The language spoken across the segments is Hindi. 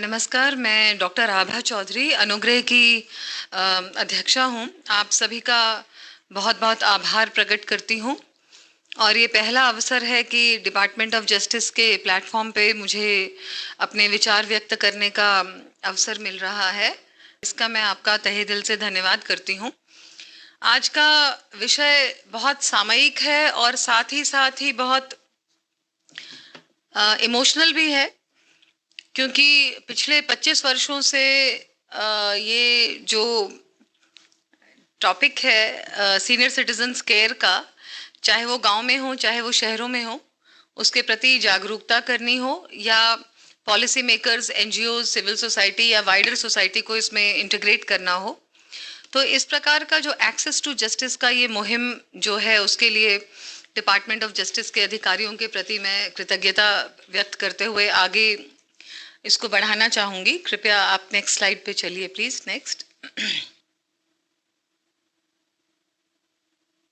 नमस्कार, मैं डॉक्टर आभा चौधरी अनुग्रह की अध्यक्षा हूँ। आप सभी का बहुत बहुत आभार प्रकट करती हूँ और ये पहला अवसर है कि डिपार्टमेंट ऑफ जस्टिस के प्लेटफॉर्म पे मुझे अपने विचार व्यक्त करने का अवसर मिल रहा है। इसका मैं आपका तहे दिल से धन्यवाद करती हूँ। आज का विषय बहुत सामयिक है और साथ ही बहुत इमोशनल भी है, क्योंकि पिछले 25 वर्षों से ये जो टॉपिक है सीनियर सिटीजन्स केयर का, चाहे वो गांव में हो चाहे वो शहरों में हो, उसके प्रति जागरूकता करनी हो या policy makers, NGO, civil society या वाइडर सोसाइटी को इसमें इंटीग्रेट करना हो, तो इस प्रकार का जो एक्सेस टू जस्टिस का ये मुहिम जो है, उसके लिए डिपार्टमेंट ऑफ जस्टिस के अधिकारियों के प्रति मैं कृतज्ञता व्यक्त करते हुए आगे इसको बढ़ाना चाहूंगी। कृपया आप नेक्स्ट स्लाइड पे चलिए प्लीज। नेक्स्ट।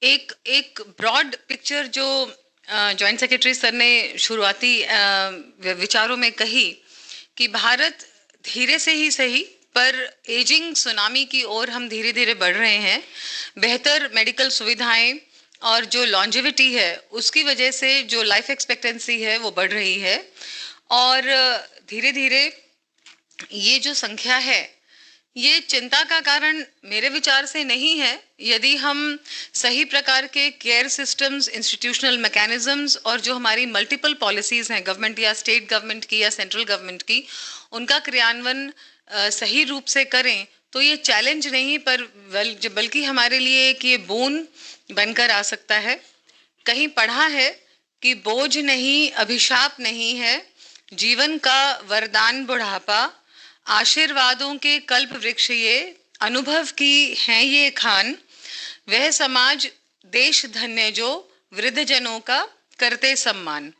एक ब्रॉड पिक्चर जो जॉइंट सेक्रेटरी सर ने शुरुआती विचारों में कही कि भारत धीरे से ही सही पर एजिंग सुनामी की ओर हम धीरे धीरे बढ़ रहे हैं। बेहतर मेडिकल सुविधाएं और जो लॉन्जेविटी है उसकी वजह से जो लाइफ एक्सपेक्टेंसी है वो बढ़ रही है और धीरे धीरे ये जो संख्या है ये चिंता का कारण मेरे विचार से नहीं है। यदि हम सही प्रकार के केयर सिस्टम्स, इंस्टीट्यूशनल मैकेनिज्म्स और जो हमारी मल्टीपल पॉलिसीज हैं गवर्नमेंट या स्टेट गवर्नमेंट की या सेंट्रल गवर्नमेंट की, उनका क्रियान्वयन सही रूप से करें तो ये चैलेंज नहीं पर बल्कि हमारे लिए एक ये बोन बनकर आ सकता है। कहीं पढ़ा है कि बोझ नहीं, अभिशाप नहीं है, जीवन का वरदान बुढ़ापा, आशीर्वादों के कल्प वृक्ष ये, अनुभव की हैं ये खान, वह समाज देश धन्य जो वृद्धजनों का करते सम्मान।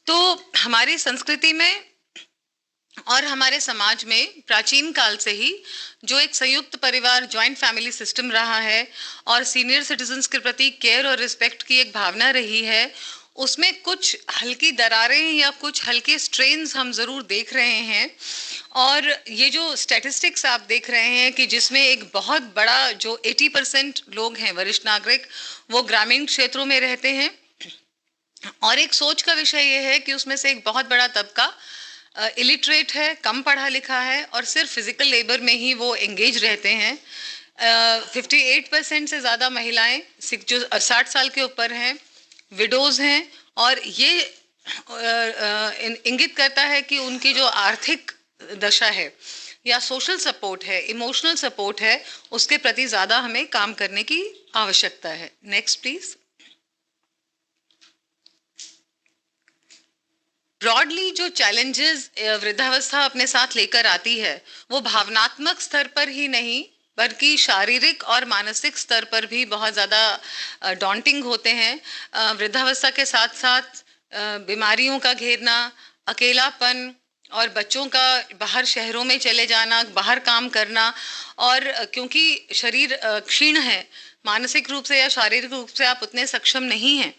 तो हमारी संस्कृति में और हमारे समाज में प्राचीन काल से ही जो एक संयुक्त परिवार, ज्वाइंट फैमिली सिस्टम रहा है और सीनियर सिटीजन्स के प्रति केयर और रिस्पेक्ट की एक भावना रही है, उसमें कुछ हल्की दरारें या कुछ हल्के स्ट्रेन्स हम जरूर देख रहे हैं। और ये जो स्टैटिस्टिक्स आप देख रहे हैं कि जिसमें एक बहुत बड़ा जो 80% लोग हैं वरिष्ठ नागरिक, वो ग्रामीण क्षेत्रों में रहते हैं और एक सोच का विषय ये है कि उसमें से एक बहुत बड़ा तबका इलिटरेट है, कम पढ़ा लिखा है और सिर्फ फिजिकल लेबर में ही वो एंगेज रहते हैं। 58% से ज़्यादा महिलाएं जो 60 साल के ऊपर हैं विडोज हैं और ये इंगित करता है कि उनकी जो आर्थिक दशा है या सोशल सपोर्ट है, इमोशनल सपोर्ट है, उसके प्रति ज़्यादा हमें काम करने की आवश्यकता है। Next please. ब्रॉडली जो चैलेंजेस वृद्धावस्था अपने साथ लेकर आती है वो भावनात्मक स्तर पर ही नहीं बल्कि शारीरिक और मानसिक स्तर पर भी बहुत ज़्यादा डॉन्टिंग होते हैं। वृद्धावस्था के साथ साथ बीमारियों का घेरना, अकेलापन और बच्चों का बाहर शहरों में चले जाना, बाहर काम करना, और क्योंकि शरीर क्षीण है, मानसिक रूप से या शारीरिक रूप से आप उतने सक्षम नहीं हैं,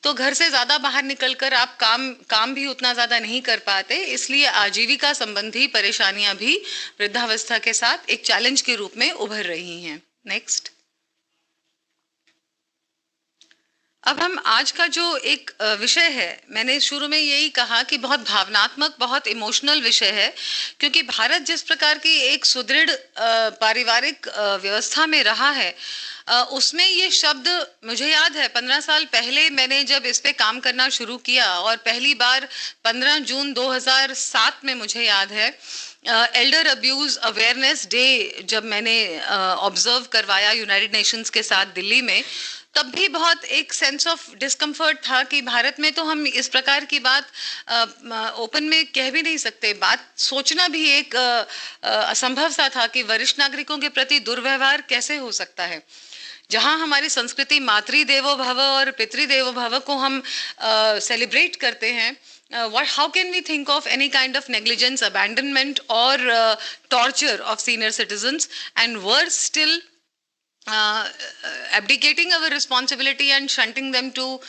तो घर से ज़्यादा बाहर निकलकर आप काम भी उतना ज़्यादा नहीं कर पाते, इसलिए आजीविका संबंधी परेशानियां भी वृद्धावस्था के साथ एक चैलेंज के रूप में उभर रही हैं। नेक्स्ट। अब हम आज का जो एक विषय है, मैंने शुरू में यही कहा कि बहुत भावनात्मक, बहुत इमोशनल विषय है, क्योंकि भारत जिस प्रकार की एक सुदृढ़ पारिवारिक व्यवस्था में रहा है, उसमें ये शब्द मुझे याद है 15 साल पहले मैंने जब इस पे काम करना शुरू किया और पहली बार 15 जून 2007 में मुझे याद है एल्डर अब्यूज अवेयरनेस डे जब मैंने ऑब्जर्व करवाया यूनाइटेड नेशंस के साथ दिल्ली में, तब भी बहुत एक सेंस ऑफ डिस्कम्फर्ट था कि भारत में तो हम इस प्रकार की बात ओपन में कह भी नहीं सकते। बात सोचना भी एक असंभव सा था कि वरिष्ठ नागरिकों के प्रति दुर्व्यवहार कैसे हो सकता है। जहां हमारी संस्कृति मातृ देवो भव और पितृदेवो भव को हम सेलिब्रेट करते हैं, how can we think of any kind of negligence, abandonment or torture of senior citizens, and worse still abdicating our responsibility and shunting them to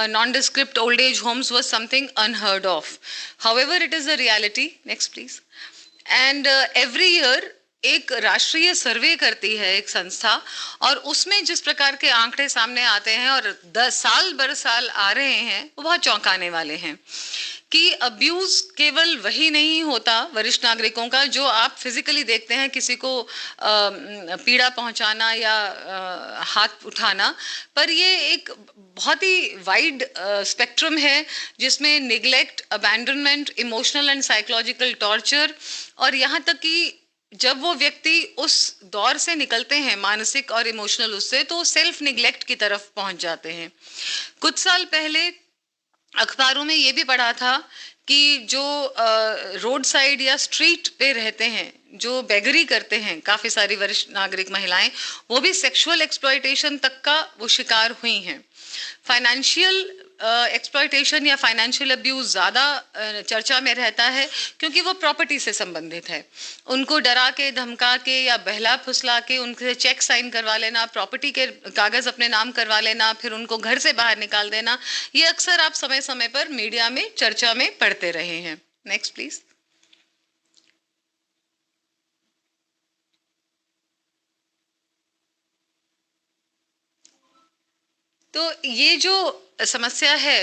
nondescript old age homes was something unheard of. However, it is a reality. Next, please. And every year एक राष्ट्रीय सर्वे करती है एक संस्था, और उसमें जिस प्रकार के आंकड़े सामने आते हैं और 10 साल बर साल आ रहे हैं, वो बहुत चौंकाने वाले हैं कि अब्यूज केवल वही नहीं होता वरिष्ठ नागरिकों का जो आप फिजिकली देखते हैं, किसी को पीड़ा पहुंचाना या हाथ उठाना, पर ये एक बहुत ही वाइड स्पेक्ट्रम है जिसमें neglect, abandonment, emotional and psychological torture, और यहाँ तक कि जब वो व्यक्ति उस दौर से निकलते हैं मानसिक और इमोशनल उससे, तो सेल्फ निग्लेक्ट की तरफ पहुंच जाते हैं। कुछ साल पहले अखबारों में ये भी पढ़ा था कि जो रोड साइड या स्ट्रीट पे रहते हैं, जो बेगरी करते हैं, काफी सारी वरिष्ठ नागरिक महिलाएं, वो भी सेक्सुअल एक्सप्लॉयटेशन तक का वो शिकार हुई हैं। फाइनेंशियल एक्सप्लॉयटेशन या फाइनेंशियल अब्यूज ज़्यादा चर्चा में रहता है क्योंकि वो प्रॉपर्टी से संबंधित है। उनको डरा के, धमका के या बहला फुसला के उनसे चेक साइन करवा लेना, प्रॉपर्टी के कागज़ अपने नाम करवा लेना, फिर उनको घर से बाहर निकाल देना, ये अक्सर आप समय समय पर मीडिया में चर्चा में पढ़ते रहे हैं। Next please. तो ये जो समस्या है,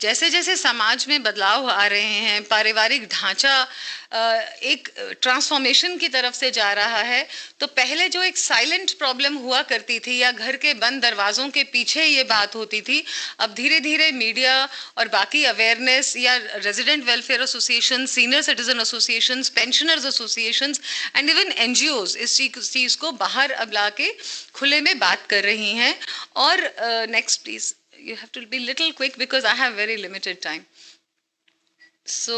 जैसे जैसे समाज में बदलाव आ रहे हैं, पारिवारिक ढांचा एक ट्रांसफॉर्मेशन की तरफ से जा रहा है, तो पहले जो एक साइलेंट प्रॉब्लम हुआ करती थी या घर के बंद दरवाजों के पीछे ये बात होती थी, अब धीरे धीरे मीडिया और बाकी अवेयरनेस या resident welfare association, senior citizen associations, pensioners associations and even NGOs इस चीज को बाहर अब ला के खुले में बात कर रही हैं। और next please, you have to be little quick because I have very limited time. So,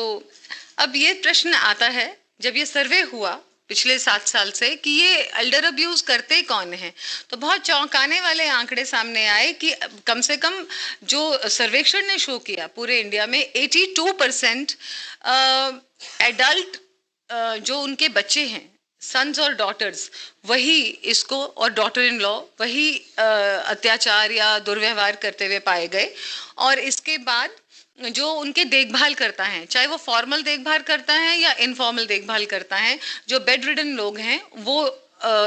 अब ये प्रश्न आता है, जब ये सर्वे हुआ पिछले 7 साल से कि ये एल्डर अब्यूज करते कौन हैं, तो बहुत चौंकाने वाले आंकड़े सामने आए कि कम से कम जो सर्वेक्षण ने शो किया पूरे इंडिया में 82% एडल्ट जो उनके बच्चे हैं, सन्स और डॉटर्स, वही इसको, और डॉटर इन लॉ, वही अत्याचार या दुर्व्यवहार करते हुए पाए गए। और इसके बाद जो उनके देखभाल करता है, चाहे वो फॉर्मल देखभाल करता है या इनफॉर्मल देखभाल करता है, जो बेड रिडन लोग हैं, वो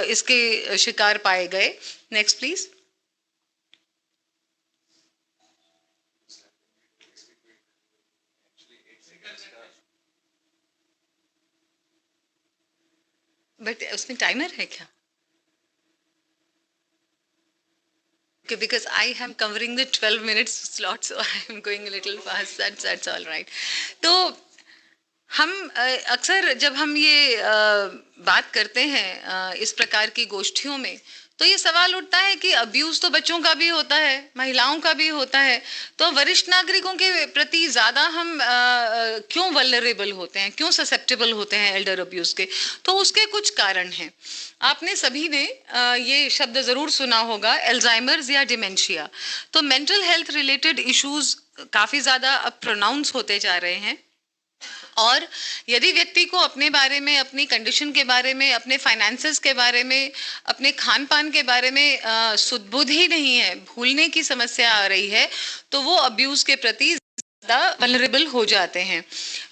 इसके शिकार पाए गए। Next please. बट उसमें टाइमर है क्या? Okay, because I am covering the 12 minutes slot, so I am going a little fast. That's all right. तो हम अक्सर जब हम ये बात करते हैं इस प्रकार की गोष्ठियों में, तो ये सवाल उठता है कि अब्यूज तो बच्चों का भी होता है, महिलाओं का भी होता है, तो वरिष्ठ नागरिकों के प्रति ज्यादा हम क्यों वल्नरेबल होते हैं, क्यों ससेप्टेबल होते हैं एल्डर अब्यूज के? तो उसके कुछ कारण हैं। आपने सभी ने ये शब्द जरूर सुना होगा, एल्जाइमर्स या डिमेंशिया। तो मेंटल हेल्थ रिलेटेड इश्यूज काफी ज्यादा अब प्रोनाउंस होते जा रहे हैं, और यदि व्यक्ति को अपने बारे में, अपनी कंडीशन के बारे में, अपने फाइनेंसेस के बारे में, अपने खान पान के बारे में सुदबुद ही नहीं है, भूलने की समस्या आ रही है, तो वो अब्यूज के प्रति ज्यादा वल्नरेबल हो जाते हैं।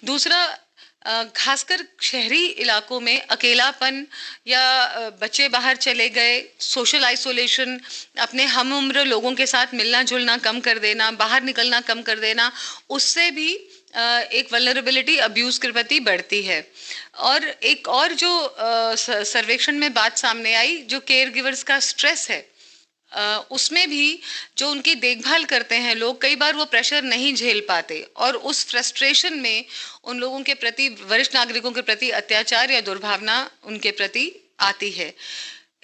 दूसरा, खासकर शहरी इलाकों में अकेलापन या बच्चे बाहर चले गए, सोशल आइसोलेशन, अपने हम उम्र लोगों के साथ मिलना जुलना कम कर देना, बाहर निकलना कम कर देना, उससे भी एक वल्नरेबिलिटी अब्यूज के प्रति बढ़ती है। और एक और जो सर्वेक्षण में बात सामने आई, जो केयर गिवर्स का स्ट्रेस है, उसमें भी जो उनकी देखभाल करते हैं लोग, कई बार वो प्रेशर नहीं झेल पाते, और उस फ्रस्ट्रेशन में उन लोगों के प्रति, वरिष्ठ नागरिकों के प्रति अत्याचार या दुर्भावना उनके प्रति आती है।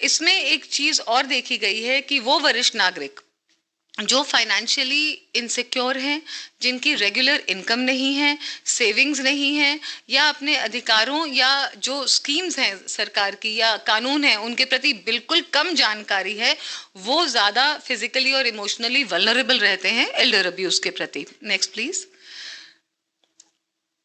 इसमें एक चीज और देखी गई है कि वो वरिष्ठ नागरिक जो फाइनेंशियली इनसिक्योर हैं, जिनकी रेगुलर इनकम नहीं है, सेविंग्स नहीं है, या अपने अधिकारों या जो स्कीम्स हैं सरकार की या कानून है उनके प्रति बिल्कुल कम जानकारी है, वो ज्यादा फिजिकली और इमोशनली वल्नरेबल रहते हैं एल्डर अब्यूज के प्रति। Next please.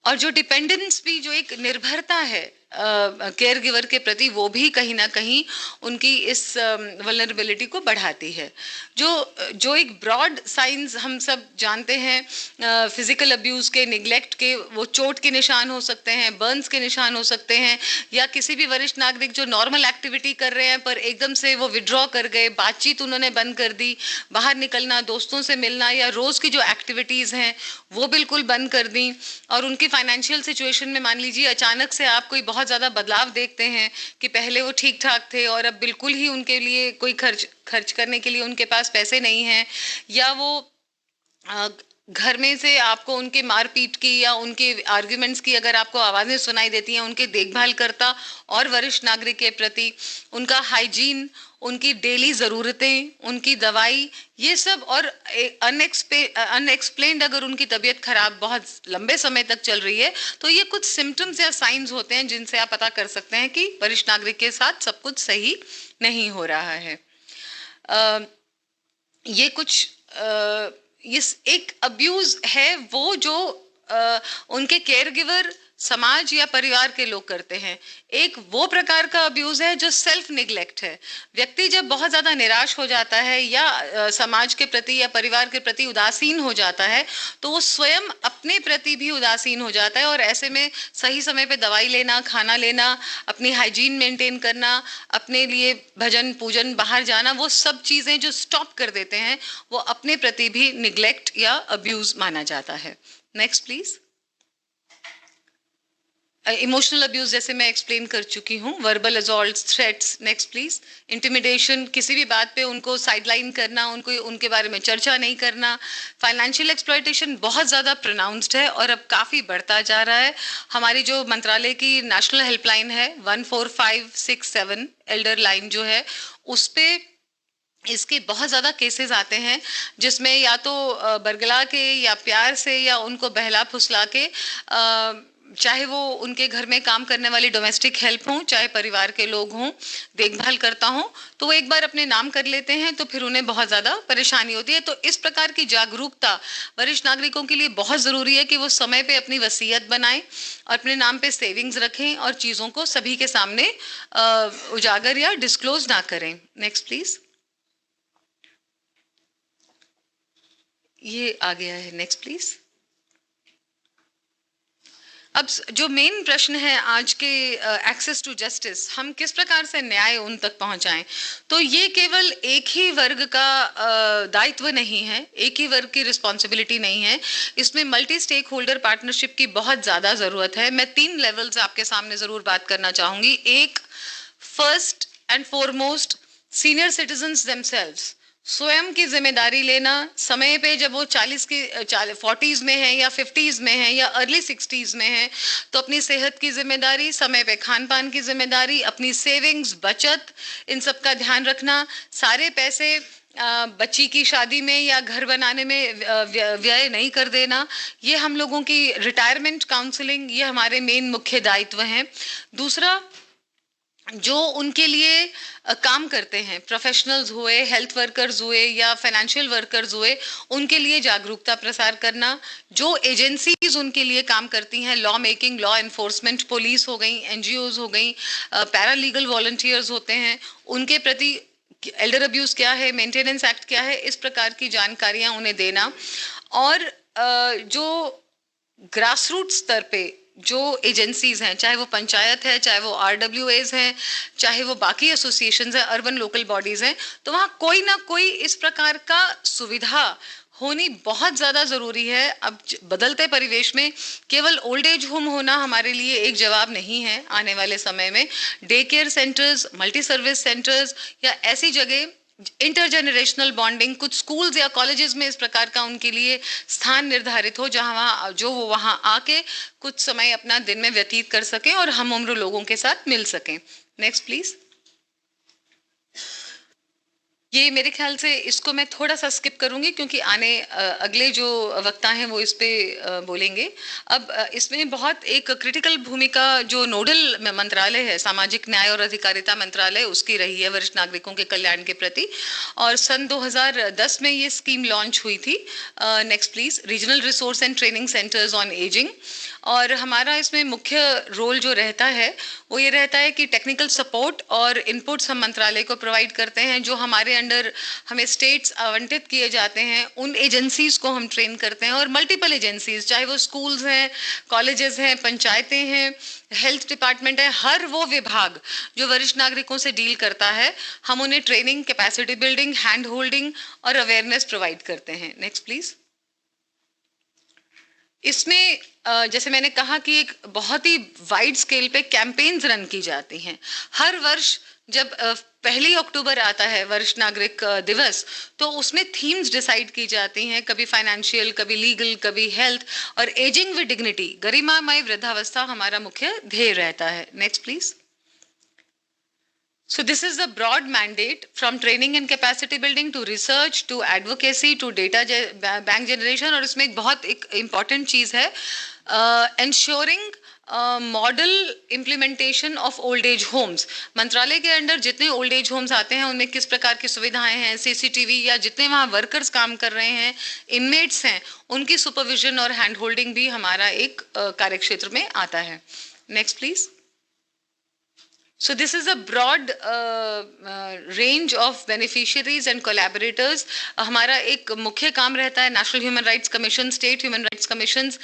और जो डिपेंडेंस भी, जो एक निर्भरता है केयर गिवर के प्रति वो भी कहीं ना कहीं उनकी इस वल्नरेबिलिटी को बढ़ाती है। जो जो एक ब्रॉड साइंस हम सब जानते हैं फिजिकल अब्यूज के, निग्लेक्ट के, वो चोट के निशान हो सकते हैं, बर्न्स के निशान हो सकते हैं, या किसी भी वरिष्ठ नागरिक जो नॉर्मल एक्टिविटी कर रहे हैं पर एकदम से वो विड्रॉ कर गए, बातचीत उन्होंने बंद कर दी, बाहर निकलना, दोस्तों से मिलना या रोज की जो एक्टिविटीज हैं वो बिल्कुल बंद कर दी, और उनकी फाइनेंशियल सिचुएशन में मान लीजिए अचानक से आप कोई बहुत ज्यादा बदलाव देखते हैं कि पहले वो ठीक ठाक थे और अब बिल्कुल ही उनके लिए कोई खर्च करने के लिए उनके पास पैसे नहीं हैं, या वो घर में से आपको उनके मारपीट की या उनके आर्ग्यूमेंट्स की अगर आपको आवाजें सुनाई देती हैं, उनके देखभाल करता और वरिष्ठ नागरिक के प्रति उनका हाइजीन, उनकी डेली ज़रूरतें, उनकी दवाई, ये सब, और अनएक्सप्लेन्ड अगर उनकी तबीयत खराब बहुत लंबे समय तक चल रही है, तो ये कुछ सिम्टम्स या साइंस होते हैं जिनसे आप पता कर सकते हैं कि वरिष्ठ नागरिक के साथ सब कुछ सही नहीं हो रहा है। ये कुछ ये एक अब्यूज है वो जो उनके केयर गिवर, समाज या परिवार के लोग करते हैं। एक वो प्रकार का अब्यूज है जो सेल्फ निग्लेक्ट है। व्यक्ति जब बहुत ज्यादा निराश हो जाता है या समाज के प्रति या परिवार के प्रति उदासीन हो जाता है, तो वो स्वयं अपने प्रति भी उदासीन हो जाता है, और ऐसे में सही समय पे दवाई लेना, खाना लेना, अपनी हाइजीन मेंटेन करना, अपने लिए भजन पूजन, बाहर जाना, वो सब चीजें जो स्टॉप कर देते हैं, वो अपने प्रति भी निग्लेक्ट या अब्यूज माना जाता है। Next please. इमोशनल अब्यूज जैसे मैं एक्सप्लेन कर चुकी हूँ, verbal assault, threats. Next please. Intimidation, किसी भी बात पे उनको साइडलाइन करना, उनको उनके बारे में चर्चा नहीं करना। फाइनेंशियल एक्सप्लॉयटेशन बहुत ज़्यादा प्रोनाउंस्ड है और अब काफ़ी बढ़ता जा रहा है। हमारी जो मंत्रालय की नेशनल हेल्पलाइन है 14567 एल्डर लाइन जो है, उस पे इसके बहुत ज़्यादा केसेस आते हैं जिसमें या तो बरगला के या प्यार से या उनको बहला फुसला के, चाहे वो उनके घर में काम करने वाली डोमेस्टिक हेल्प हों, चाहे परिवार के लोग हों, देखभाल करता हों, तो वो एक बार अपने नाम कर लेते हैं तो फिर उन्हें बहुत ज़्यादा परेशानी होती है। तो इस प्रकार की जागरूकता वरिष्ठ नागरिकों के लिए बहुत ज़रूरी है कि वो समय पे अपनी वसीयत बनाएं और अपने नाम पे सेविंग्स रखें और चीज़ों को सभी के सामने उजागर या डिस्क्लोज ना करें। Next please. ये आ गया है, नेक्स्ट प्लीज। अब जो मेन प्रश्न है आज के एक्सेस टू जस्टिस, हम किस प्रकार से न्याय उन तक पहुंचाएं, तो ये केवल एक ही वर्ग का दायित्व नहीं है, एक ही वर्ग की रिस्पॉन्सिबिलिटी नहीं है, इसमें मल्टी स्टेक होल्डर पार्टनरशिप की बहुत ज़्यादा ज़रूरत है। मैं 3 लेवल्स आपके सामने ज़रूर बात करना चाहूँगी। एक, first and foremost, senior citizens themselves, स्वयं की जिम्मेदारी लेना। समय पे जब वो 40s में है या 50s में है या अर्ली 60s में है, तो अपनी सेहत की जिम्मेदारी, समय पे खान पान की जिम्मेदारी, अपनी सेविंग्स, बचत, इन सब का ध्यान रखना। सारे पैसे बच्ची की शादी में या घर बनाने में व्यय नहीं कर देना। ये हम लोगों की रिटायरमेंट काउंसलिंग, ये हमारे मेन मुख्य दायित्व हैं। दूसरा, जो उनके लिए काम करते हैं, प्रोफेशनल्स हुए, हेल्थ वर्कर्स हुए या फाइनेंशियल वर्कर्स हुए, उनके लिए जागरूकता प्रसार करना। जो एजेंसीज उनके लिए काम करती हैं, law making, law enforcement, police हो गई, एनजीओज हो गई, पैरालीगल वॉलंटियर्स होते हैं, उनके प्रति एल्डर अब्यूज क्या है, मेंटेनेंस एक्ट क्या है, इस प्रकार की जानकारियां उन्हें देना। और जो ग्रासरूट स्तर पे जो एजेंसीज हैं, चाहे वो पंचायत है, चाहे वो RWAs हैं, चाहे वो बाकी एसोसिएशंस हैं, अर्बन लोकल बॉडीज हैं, तो वहाँ कोई ना कोई इस प्रकार का सुविधा होनी बहुत ज़्यादा ज़रूरी है। अब बदलते परिवेश में केवल ओल्ड एज होम होना हमारे लिए एक जवाब नहीं है। आने वाले समय में day care centres, multi service centres या ऐसी जगह, इंटरजेनरेशनल बॉन्डिंग, कुछ स्कूल्स या कॉलेजेस में इस प्रकार का उनके लिए स्थान निर्धारित हो जहां जो वो वहां आके कुछ समय अपना दिन में व्यतीत कर सकें और हम उम्र लोगों के साथ मिल सकें। Next please. ये मेरे ख्याल से इसको मैं थोड़ा सा स्किप करूंगी क्योंकि अगले जो वक्ता हैं वो इस पे बोलेंगे। अब इसमें बहुत एक क्रिटिकल भूमिका जो नोडल मंत्रालय है, सामाजिक न्याय और अधिकारिता मंत्रालय, उसकी रही है वरिष्ठ नागरिकों के कल्याण के प्रति। और सन 2010 में ये स्कीम लॉन्च हुई थी। Next please. Regional resource and training centres on ageing. और हमारा इसमें मुख्य रोल जो रहता है वो ये रहता है कि टेक्निकल सपोर्ट और इनपुट्स हम मंत्रालय को प्रोवाइड करते हैं। जो हमारे अंडर हमें स्टेट्स आवंटित किए जाते हैं उन एजेंसीज को हम ट्रेन करते हैं, और मल्टीपल एजेंसीज, चाहे वो स्कूल्स हैं, कॉलेजेस हैं, पंचायतें हैं, हेल्थ डिपार्टमेंट है, हर वो विभाग जो वरिष्ठ नागरिकों से डील करता है, हम उन्हें training, capacity building, hand holding और अवेयरनेस प्रोवाइड करते हैं। Next please. इसमें जैसे मैंने कहा कि एक बहुत ही वाइड स्केल पे कैंपेन्स रन की जाती हैं। हर वर्ष जब 1 अक्टूबर आता है वरिष्ठ नागरिक दिवस, तो उसमें थीम्स डिसाइड की जाती हैं, कभी फाइनेंशियल, कभी लीगल, कभी हेल्थ, और एजिंग विद डिग्निटी, गरिमामय वृद्धावस्था हमारा मुख्य ध्येय रहता है। Next please. So this is the broad mandate, from training and capacity building to research to advocacy to data bank generation। और इसमें एक बहुत important चीज है, ensuring model implementation of old age Holmes. मंत्रालय के अंडर जितने ओल्ड एज होम्स आते हैं उनमें किस प्रकार की सुविधाएं हैं, सीसीटीवी या जितने वहाँ वर्कर्स काम कर रहे हैं, इनमेट्स हैं, उनकी सुपरविजन और हैंड होल्डिंग भी हमारा एक कार्यक्षेत्र में आता है। Next please. So this is a broad range of beneficiaries and collaborators। हमारा एक मुख्य काम रहता है national human rights commission, state human rights commissions,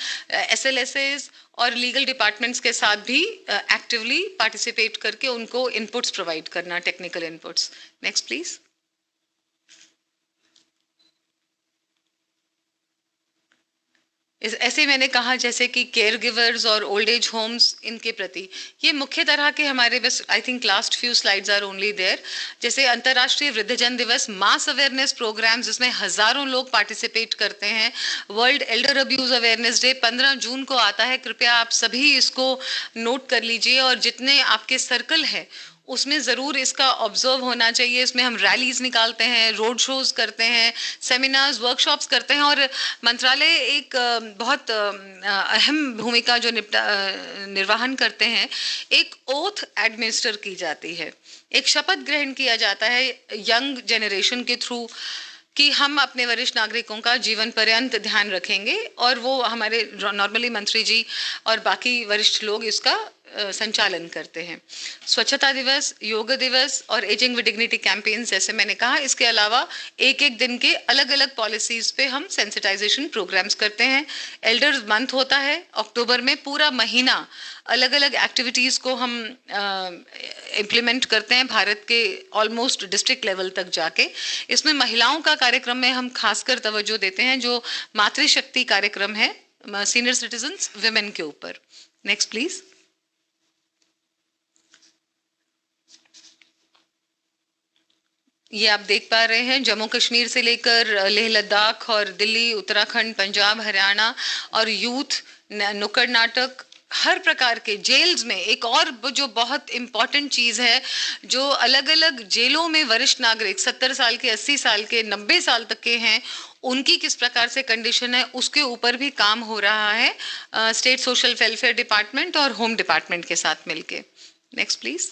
SLSAs और लीगल डिपार्टमेंट्स के साथ भी एक्टिवली पार्टिसिपेट करके उनको इनपुट्स प्रोवाइड करना, टेक्निकल इनपुट्स। Next please. ऐसे मैंने कहा जैसे कि केयर गिवर्स और ओल्ड एज होम्स, इनके प्रति ये मुख्य तरह के हमारे, बस I think last few slides are only there. जैसे अंतर्राष्ट्रीय वृद्धजन दिवस, मास अवेयरनेस प्रोग्राम्स जिसमें हजारों लोग पार्टिसिपेट करते हैं। World Elder abuse awareness day 15 जून को आता है, कृपया आप सभी इसको नोट कर लीजिए, और जितने आपके सर्कल है उसमें ज़रूर इसका ऑब्जर्व होना चाहिए। इसमें हम रैलीज निकालते हैं, रोड शोज करते हैं, सेमिनार्स, वर्कशॉप्स करते हैं, और मंत्रालय एक बहुत अहम भूमिका जो निर्वहन करते हैं। एक ओथ एडमिनिस्टर की जाती है, एक शपथ ग्रहण किया जाता है यंग जनरेशन के थ्रू कि हम अपने वरिष्ठ नागरिकों का जीवन पर्यंत ध्यान रखेंगे, और वो हमारे नॉर्मली मंत्री जी और बाकी वरिष्ठ लोग इसका संचालन करते हैं। स्वच्छता दिवस, योग दिवस और एजिंग विद डिग्निटी कैंपेन जैसे मैंने कहा, इसके अलावा एक एक दिन के अलग अलग पॉलिसीज पे हम सेंसिटाइजेशन प्रोग्राम्स करते हैं। एल्डर्स मंथ होता है अक्टूबर में, पूरा महीना अलग अलग एक्टिविटीज को हम इम्प्लीमेंट करते हैं भारत के ऑलमोस्ट डिस्ट्रिक्ट लेवल तक जाके। इसमें महिलाओं का कार्यक्रम में हम खासकर तवज्जो देते हैं, जो मातृशक्ति कार्यक्रम है सीनियर सिटीजन्स विमेन के ऊपर। Next please. ये आप देख पा रहे हैं जम्मू कश्मीर से लेकर लेह लद्दाख और दिल्ली, उत्तराखंड, पंजाब, हरियाणा, और यूथ, नुक्कड़ नाटक, हर प्रकार के जेल्स में। एक और जो बहुत इम्पॉर्टेंट चीज है, जो अलग अलग जेलों में वरिष्ठ नागरिक 70 साल के, 80 साल के, 90 साल तक के हैं, उनकी किस प्रकार से कंडीशन है, उसके ऊपर भी काम हो रहा है स्टेट सोशल वेलफेयर डिपार्टमेंट और होम डिपार्टमेंट के साथ मिलके। Next please.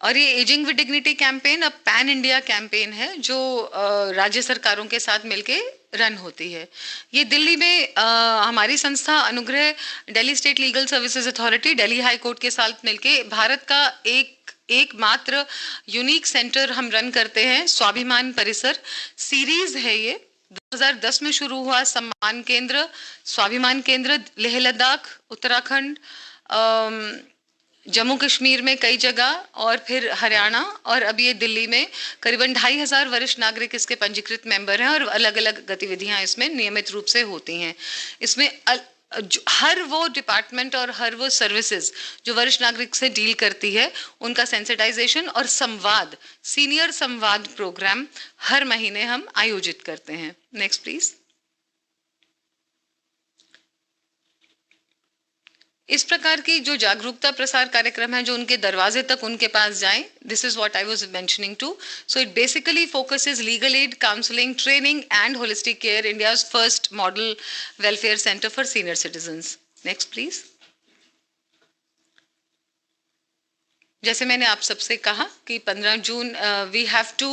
और ये एजिंग विद डिग्निटी कैंपेन अब पैन इंडिया कैंपेन है, जो राज्य सरकारों के साथ मिलके रन होती है। ये दिल्ली में हमारी संस्था अनुग्रह, Delhi state legal services authority, Delhi high court के साथ मिलके भारत का एकमात्र यूनिक सेंटर हम रन करते हैं, स्वाभिमान परिसर सीरीज है। ये 2010 में शुरू हुआ सम्मान केंद्र, स्वाभिमान केंद्र, लेह लद्दाख, उत्तराखंड, जम्मू कश्मीर में कई जगह, और फिर हरियाणा, और अब ये दिल्ली में करीबन 2500 वरिष्ठ नागरिक इसके पंजीकृत मेंबर हैं, और अलग अलग गतिविधियां इसमें नियमित रूप से होती हैं। इसमें हर वो डिपार्टमेंट और हर वो सर्विसेज जो वरिष्ठ नागरिक से डील करती है, उनका सेंसिटाइजेशन और संवाद, सीनियर संवाद प्रोग्राम हर महीने हम आयोजित करते हैं। Next please. इस प्रकार की जो जागरूकता प्रसार कार्यक्रम है, जो उनके दरवाजे तक उनके पास जाएं, this is what I was mentioning to. So it basically focuses legal aid, counselling, training and holistic care, India's first model welfare centre for senior citizens. Next please. जैसे मैंने आप सबसे कहा कि 15 June we have to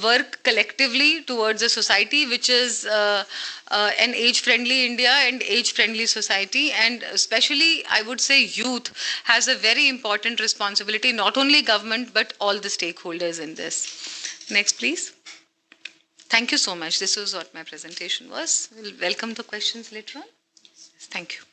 work collectively towards a society which is an age friendly India and age friendly society, and especially I would say youth has a very important responsibility, not only government but all the stakeholders in this. Next please. Thank you so much. This was what my presentation was. We'll welcome the questions later on. Thank you.